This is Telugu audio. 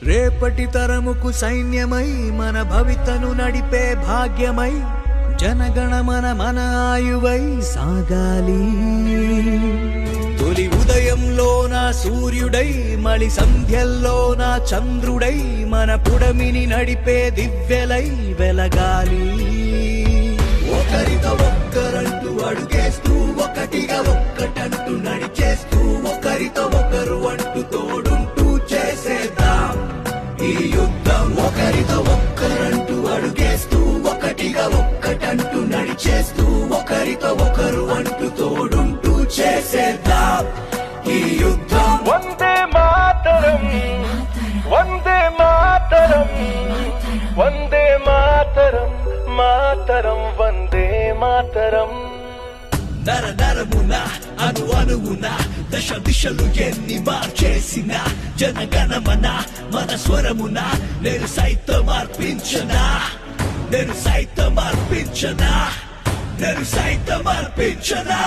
రేపటి తరముకు సైన్యమై మన భవితను నడిపే భాగ్యమై జనగణమన మన ఆయువై సాగాలి. తొలి ఉదయంలోన సూర్యుడై మలి సంధ్యల్లోన చంద్రుడై మన పుడమిని నడిపే దివ్యలై వెలగాలి. ఒకరితో ఒక్కరంటూ అడుగేస్తూ ఒకటిగా ఒక్కటంటూ నడిచేస్తూ ఒకరితో ఒకరు అంటూ తోడుంటూ చేసేద్దాం ఈ యుద్ధం. ఒకరితో ఒక్కరంటూ అడుగేస్తూ ఒకటిగా ఒక్కటంటూ నడిచేస్తూ ఒకరితో ఒకరు అంటూ తోడుంటూ చేసేద్దాం ఈ యుద్ధం. వందే మాతరం వందే మాతరం వందే మాతరం మాతరం వందే మాతరం. నర నరమున అను అనువున దశ దిశలు ఎన్ని మార్చేసిన జనగణమన మన స్వరమున నేను సైతం అర్పించనా నేను సైతం అర్పించనా నేను సైతం అర్పించనా.